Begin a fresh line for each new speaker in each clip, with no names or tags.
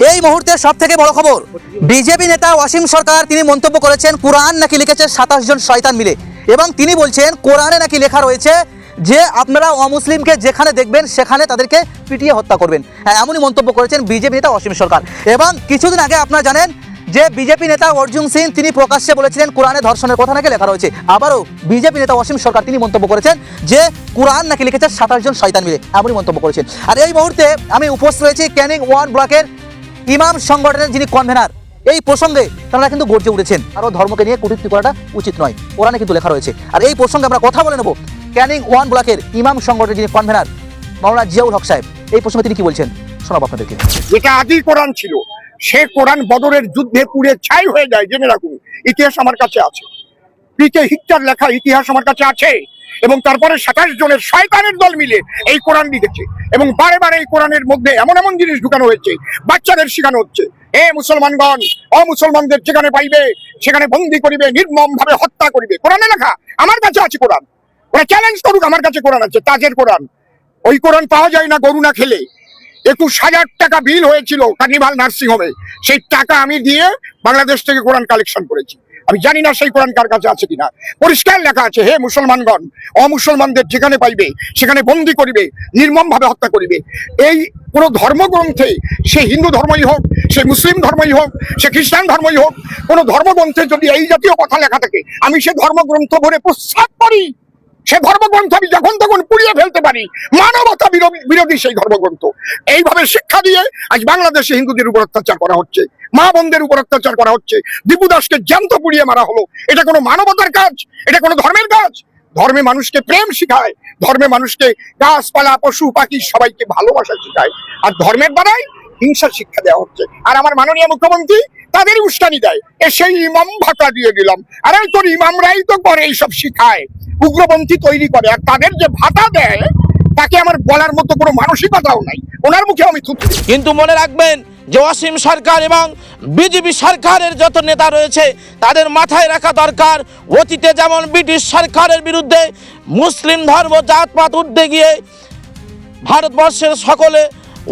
এই মুহূর্তে সবথেকে বড় খবর, বিজেপি নেতা ওয়াসিম সরকার তিনি মন্তব্য করেছেন কোরআন নাকি লিখেছে 27 জন শয়তান মিলে, এবং তিনি বলছেন কোরআনে নাকি লেখা রয়েছে যে আপনারা অমুসলিমকে যেখানে দেখবেন সেখানে তাদেরকে পিটিয়ে হত্যা করবেন। হ্যাঁ, এমনই মন্তব্য করেছেন বিজেপি নেতা ওয়াসিম সরকার। এবং কিছুদিন আগে আপনারা জানেন যে বিজেপি নেতা অর্জুন সিং তিনি প্রকাশ্যে বলেছিলেন কোরআনে ধর্ষণের কথা নাকি লেখা রয়েছে। আবারও বিজেপি নেতা ওয়াসিম সরকার তিনি মন্তব্য করেছেন যে কোরআন নাকি লিখেছে 27 জন শয়তান মিলে, এমনই মন্তব্য করেছেন। আর এই মুহূর্তে আমি উপস্থিত রয়েছি ক্যানিং 1 ব্লকের ইমাম সংগঠনের যিনি কনভেনার, এই প্রসঙ্গে তারা কিন্তু গর্জে উঠেছেন আরও ধর্মকে নিয়ে কটূক্তি করাটা উচিত নয়, কোরআনে কিন্তু লেখা রয়েছে। আর এই প্রসঙ্গে আমরা কথা বলে নেব ক্যানিং 1 ব্লকের ইমাম সংগঠনের যিনি কনভেনার মাওলানা জিয়াউল হক সাহেব, এই প্রসঙ্গে তিনি কি বলছেন শোনাবো আপনাদেরকে।
যেটা আদি কোরআন ছিল সে কোরআন বদরের যুদ্ধে পুড়ে ছাই হয়ে যায়, জেনে রাখুন। ইতিহাস আমার কাছে আছে, পিকে হিটলার লেখা ইতিহাস আমার কাছে আছে। এবং তারপরে 27 জনের শয়তানের দল মিলে এই কোরআন লিখেছে, এবং বারে বারে এই কোরআনের মধ্যে এমন এমন জিনিস ঢুকানো হয়েছে, বাচ্চাদের শেখানো হচ্ছে এ মুসলমানগণ অমুসলমানদের যেখানে পাইবে সেখানে বন্দি করিবে, নির্মম ভাবে হত্যা করিবে। কোরআনে লেখা আমার কাছে আছে কোরআন, ওরা চ্যালেঞ্জ করুক, আমার কাছে কোরআন আছে, তাজের কোরআন। ওই কোরআন পাওয়া যায় না গরু না খেলে। 21,000 টাকা বিল হয়েছিল কার্নিভাল নার্সিং হোমে, সেই টাকা আমি দিয়ে বাংলাদেশ থেকে কোরআন কালেকশন করেছি। আমি জানি না সেই কোরআন কার কাছে আছে কিনা। পরিষ্কার লেখা আছে হে মুসলমানগণ অমুসলমানদের যেখানে পাইবে সেখানে বন্দি করিবে, নির্মম ভাবে হত্যা করিবে। এই কোন ধর্মগ্রন্থে, সে হিন্দু ধর্মই হোক, সে মুসলিম ধর্মই হোক, সে খ্রিস্টান ধর্মই হোক, কোন ধর্মগ্রন্থে যদি এই জাতীয় কথা লেখা থাকে আমি সে ধর্মগ্রন্থ ভরে প্রস্তাব করি। সে ধর্মগ্রন্থ আমি যখন তখন পুড়িয়ে ফেলতে পারি, মানবতা বিরোধী সেই ধর্মগ্রন্থ। এইভাবে শিক্ষা দিয়ে আজ বাংলাদেশে হিন্দুদের উপর অত্যাচার করা হচ্ছে, মা বোনদের উপর অত্যাচার করা হচ্ছে। দীপু দাসকে জ্যান্ত পুড়িয়ে মারা হলো। এটা কোনো মানবতার কাজ? এটা কোনো ধর্মের কাজ? ধর্মে মানুষকে প্রেম শিখায়, ধর্মে মানুষকে গাছপালা পশু পাখি সবাইকে ভালোবাসা শিখায়, আর ধর্মের দ্বারাই হিংসার শিক্ষা দেওয়া হচ্ছে। আর আমার মাননীয় মুখ্যমন্ত্রী তাদের উস্কানি দেয়, সেই ইমাম ভাতা দিয়ে দিলাম। আর এই তোর ইমামরাই তো করে এইসব শিখায়, উগ্রপন্থী তৈরি করে, আর তাদের যে ভাতা দেয় তাকে আমার বলার মতো কোনো মানসিকতাও নাই। ওনার মুখে আমি থুতু।
কিন্তু মনে রাখবেন যে ওয়াসিম সরকার এবং বিজেপি সরকারের যত নেতা রয়েছে তাদের মাথায় রাখা দরকার, অতীতে যেমন ব্রিটিশ সরকারের বিরুদ্ধে মুসলিম ধর্ম জাতপাত উঠতে গিয়ে ভারতবর্ষের সকলে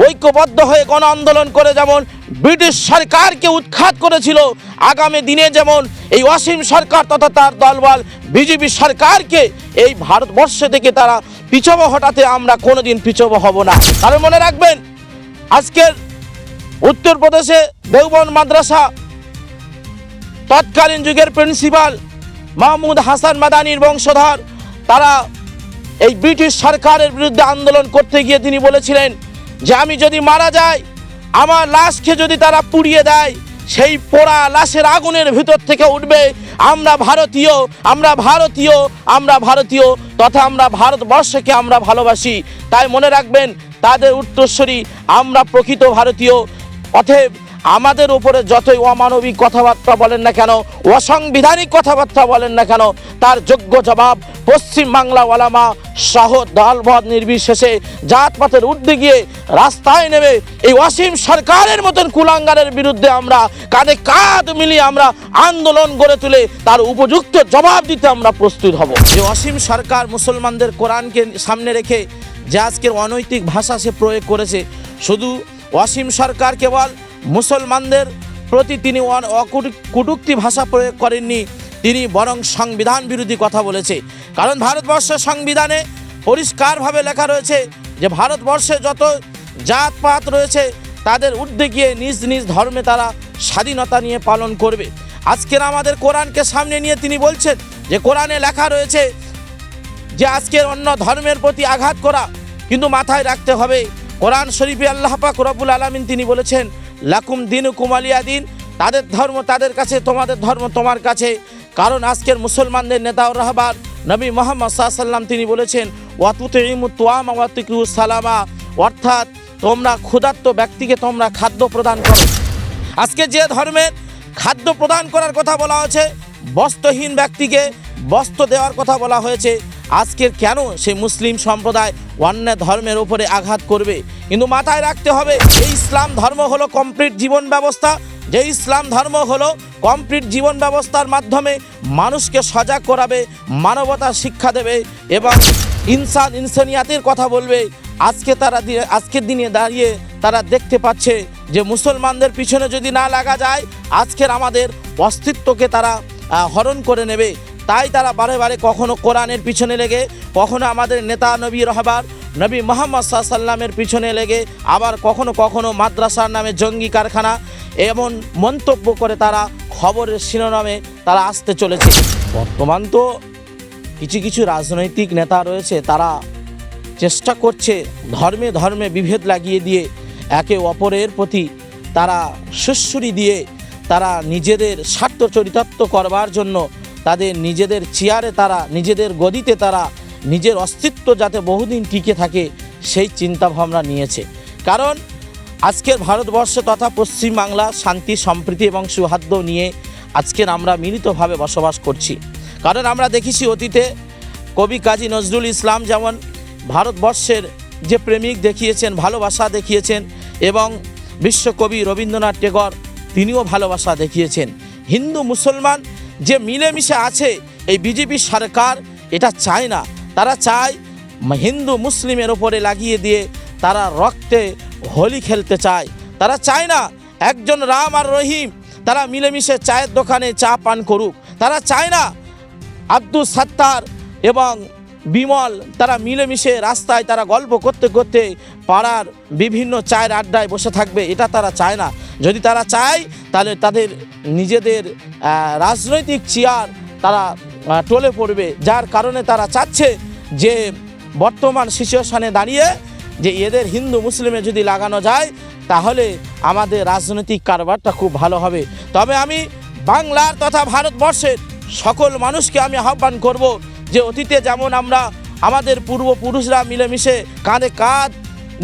ঐক্যবদ্ধ হয়ে গণ আন্দোলন করে যেমন ব্রিটিশ সরকারকে উৎখাত করেছিল, আগামী দিনে যেমন এই ওয়াসিম সরকার তথা তার দলবল বিজেপি সরকারকে এই ভারতবর্ষ থেকে তারা পিছাবো হটাতে আমরা কোনোদিন পিছাবো হব না। কারণ মনে রাখবেন আজকের উত্তরপ্রদেশে দেওবন্দ মাদ্রাসা তৎকালীন যুগের প্রিন্সিপাল মাহমুদ হাসান মাদানির বংশধর, তারা এই ব্রিটিশ সরকারের বিরুদ্ধে আন্দোলন করতে গিয়ে তিনি বলেছিলেন যে আমি যদি মারা যাই, আমার লাশকে যদি তারা পুড়িয়ে দেয়, সেই পোড়া লাশের আগুনের ভিতর থেকে উঠবে আমরা ভারতীয়, আমরা ভারতীয়, আমরা ভারতীয়, তথা আমরা ভারতবর্ষকে আমরা ভালোবাসি। তাই মনে রাখবেন তাদের উত্তরস্বরী আমরা প্রকৃত ভারতীয়। অতএব আমাদের উপরে যতই অমানবিক কথাবার্তা বলেন না কেন, অসাংবিধানিক কথাবার্তা বলেন না কেন, তার যোগ্য জবাব পশ্চিম বাংলা ওলামা সহ দলবদ নির্বিশেষে জাতপাতের ঊর্ধ্বে গিয়ে রাস্তায় নেমে এই ওয়াসিম সরকারের মতন কুলাঙ্গারের বিরুদ্ধে আমরা কাঁধে কাঁধ মিলিয়ে আমরা আন্দোলন গড়ে তুলে তার উপযুক্ত জবাব দিতে আমরা প্রস্তুত হব। যে ওয়াসিম সরকার মুসলমানদের কোরআনকে সামনে রেখে যে আজকের অনৈতিক ভাষা সে প্রয়োগ করেছে, শুধু ওয়াসিম সরকার কেবল মুসলমানদের প্রতি তিনি কটূক্তি ভাষা প্রয়োগ করেননি, তিনি বরং সংবিধান বিরোধী কথা বলেছে। কারণ ভারতবর্ষের সংবিধানে পরিষ্কারভাবে লেখা রয়েছে যে ভারতবর্ষে যত জাতপাত রয়েছে তাদের ঊর্ধ্বে গিয়ে নিজ নিজ ধর্মে তারা স্বাধীনতা নিয়ে পালন করবে। আজকের আমাদের কোরআনকে সামনে নিয়ে তিনি বলছেন যে কোরআনে লেখা রয়েছে যে আজকের অন্য ধর্মের প্রতি আঘাত করা, কিন্তু মাথায় রাখতে হবে কোরআন শরীফে আল্লাহ পাক রব্বুল আলামিন তিনি বলেছেন লাকুম দিনুকুম ওয়ালিয়া দিন, তাদের ধর্ম তাদের কাছে, তোমাদের ধর্ম তোমার কাছে। কারণ আজকের মুসলমানদের নেতা ও রাহবার নবী মুহাম্মদ সাল্লাল্লাহু আলাইহি ওয়াসাল্লাম তিনি বলেছেন ওয়াতুতিমুত তুআমা ওয়া তুকরিউস সালামা, অর্থাৎ তোমরা ক্ষুধার্ত ব্যক্তিকে তোমরা খাদ্য প্রদান করো। আজকে যে ধর্মের খাদ্য প্রদান করার কথা বলা হয়েছে, বস্ত্রহীন ব্যক্তিকে বস্ত্র দেওয়ার কথা বলা হয়েছে, আজকের কেন সেই মুসলিম সম্প্রদায় অন্য ধর্মের উপরে আঘাত করবে? কিন্তু মাথায় রাখতে হবে এই ইসলাম ধর্ম হলো কমপ্লিট জীবন ব্যবস্থা, যে ইসলাম ধর্ম হলো কমপ্লিট জীবন ব্যবস্থার মাধ্যমে মানুষকে সজাগ করাবে, মানবতার শিক্ষা দেবে এবং ইনসানিয়াতের কথা বলবে। আজকের দিনে দাঁড়িয়ে তারা দেখতে পাচ্ছে যে মুসলমানদের পিছনে যদি না লাগা যায় আজকের আমাদের অস্তিত্বকে তারা হরণ করে নেবে। তাই তারা বারে বারে কখনো কোরআনের পিছনে লেগে, কখনো আমাদের নেতা নবী রহবার নবী মুহাম্মদ সাল্লাল্লাহু আলাইহি ওয়াসাল্লামের পিছনে লেগে, আবার কখনো কখনো মাদ্রাসার নামে জঙ্গি কারখানা এমন মন্তব্য করে তারা খবরের শিরোনামে তারা আসতে চলেছে। বর্তমান তো কিছু কিছু রাজনৈতিক নেতা রয়েছে, তারা চেষ্টা করছে ধর্মে ধর্মে বিভেদ লাগিয়ে দিয়ে একে অপরের প্রতি তারা সুশ্রুতি দিয়ে তারা নিজেদের স্বার্থ চরিতার্থ করবার জন্য তাদের নিজেদের চেয়ারে তারা নিজেদের গদিতে তারা নিজের অস্তিত্ব যাতে বহুদিন টিকে থাকে সেই চিন্তা ভাবনা নিয়েছে। কারণ আজকের ভারতবর্ষ তথা পশ্চিমবাংলা শান্তি সম্প্রীতি এবং সৌহার্দ্য নিয়ে আজকের আমরা মিলিতভাবে বসবাস করছি। কারণ আমরা দেখেছি অতীতে কবি কাজী নজরুল ইসলাম যেমন ভারতবর্ষের যে প্রেমিক দেখিয়েছেন, ভালোবাসা দেখিয়েছেন, এবং বিশ্বকবি রবীন্দ্রনাথ টেগর তিনিও ভালোবাসা দেখিয়েছেন। হিন্দু মুসলমান যে মিলেমিশে আছে এই বিজেপি সরকার এটা চায় না। তারা চায় হিন্দু মুসলিমের ওপরে লাগিয়ে দিয়ে তারা রক্তে হোলি খেলতে চায়। তারা চায় না একজন রাম আর রহিম তারা মিলেমিশে চায়ের দোকানে চা পান করুক। তারা চায় না আব্দুল সাত্তার এবং বিমল তারা মিলেমিশে রাস্তায় তারা গল্প করতে করতে পাড়ার বিভিন্ন চায়ের আড্ডায় বসে থাকবে, এটা তারা চায় না। যদি তারা চায় তাহলে তাদের নিজেদের রাজনৈতিক চেয়ার তারা টলে পড়বে, যার কারণে তারা চাচ্ছে যে বর্তমান সিচুয়েশনে দাঁড়িয়ে যে এদের হিন্দু মুসলিমে যদি লাগানো যায় তাহলে আমাদের রাজনৈতিক কারবারটা খুব ভালো হবে। তবে আমি বাংলার তথা ভারতবর্ষের সকল মানুষকে আমি আহ্বান করব যে অতীতে যেমন আমরা আমাদের পূর্বপুরুষরা মিলেমিশে কাঁধে কাঁধ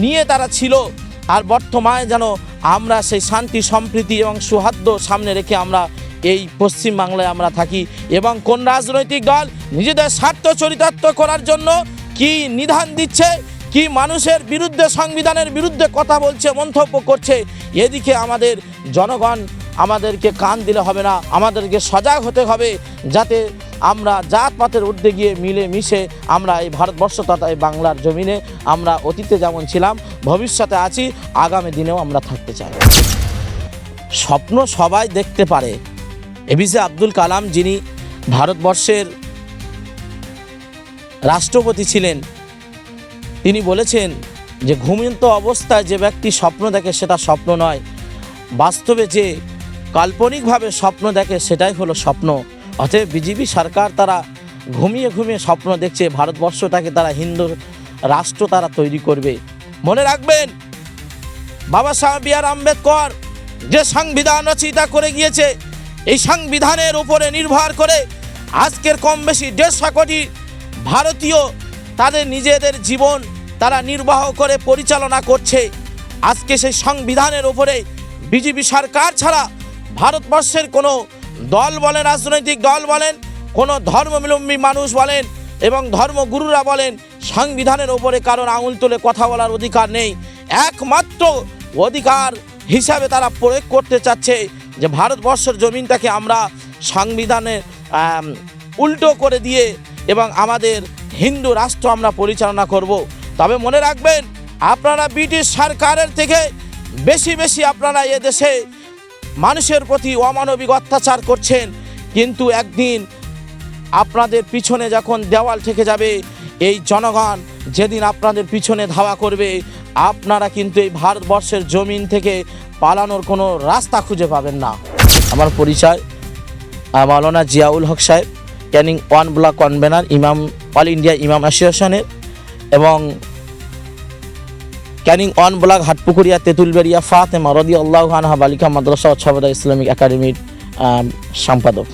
নিয়ে তারা ছিল, আর বর্তমানে যেন আমরা সেই শান্তি সম্প্রীতি এবং সৌহার্দ্য সামনে রেখে আমরা এই পশ্চিমবাংলায় আমরা থাকি। এবং কোন রাজনৈতিক দল নিজেদের স্বার্থ চরিতার্থ করার জন্য কি নিধান দিচ্ছে, কি মানুষের বিরুদ্ধে সংবিধানের বিরুদ্ধে কথা বলছে, মন্তব্য করছে, এদিকে আমাদের জনগণ আমাদেরকে কান দিলে হবে না, আমাদেরকে সজাগ হতে হবে যাতে আমরা জাতপাতের ঊর্ধ্বে গিয়ে মিলে মিশে আমরা এই ভারতবর্ষ তথা এই বাংলার জমিনে আমরা অতীতে যেমন ছিলাম ভবিষ্যতে আছি, আগামী দিনেও আমরা থাকতে চাই। স্বপ্ন সবাই দেখতে পারে। এপিজে আব্দুল কালাম যিনি ভারতবর্ষের রাষ্ট্রপতি ছিলেন, তিনি বলেছেন যে ঘুমন্ত অবস্থায় যে ব্যক্তি স্বপ্ন দেখে সেটা স্বপ্ন নয়, বাস্তবে যে কাল্পনিকভাবে স্বপ্ন দেখে সেটাই হলো স্বপ্ন। অতএব বিজেপি সরকার তারা ঘুমিয়ে ঘুমিয়ে স্বপ্ন দেখছে ভারতবর্ষটাকে তারা হিন্দু রাষ্ট্র তারা তৈরি করবে। মনে রাখবেন বাবা সাহেব বি আর আম্বেদকর যে সংবিধান রচয়িতা করে গিয়েছে, এই সংবিধানের উপরে নির্ভর করে আজকের কম বেশি 150 কোটি ভারতীয় তাদের নিজেদের জীবন তারা নির্বাহ করে পরিচালনা করছে। আজকে সেই সংবিধানের উপরে বিজেপি সরকার ছাড়া ভারতবর্ষের কোনো দল বলেন, রাজনৈতিক দল বলেন, কোনো ধর্মাবলম্বী মানুষ বলেন এবং ধর্মগুরুরা বলেন, সংবিধানের ওপরে কারোর আঙুল তুলে কথা বলার অধিকার নেই। একমাত্র অধিকার হিসাবে তারা প্রয়োগ করতে চাচ্ছে যে ভারতবর্ষের জমিনটাকে আমরা সংবিধানে উল্টো করে দিয়ে এবং আমাদের হিন্দু রাষ্ট্র আমরা পরিচালনা করব। তবে মনে রাখবেন আপনারা ব্রিটিশ সরকারের থেকে বেশি বেশি আপনারা এদেশে মানুষের প্রতি অমানবিক অত্যাচার করছেন, কিন্তু একদিন আপনাদের পিছনে যখন দেওয়াল ঠেকে যাবে, এই জনগণ যেদিন আপনাদের পিছনে ধাওয়া করবে, আপনারা কিন্তু এই ভারতবর্ষের জমিন থেকে পালানোর কোনো রাস্তা খুঁজে পাবেন না। আমার পরিচয় মাওলানা জিয়াউল হক সাহেব, ক্যানিং 1 ব্লক কনভেনার ইমাম অল ইন্ডিয়া ইমাম অ্যাসোসিয়েশনের, এবং ক্যানিং 1 ব্লক হাটপুকুরিয়া তেঁতুলবেড়িয়া ফাতেমা রাদিয়াল্লাহু আনহা বালিকা মাদ্রাসা ও ছবদা ইসলামিক একাডেমির সম্পাদক।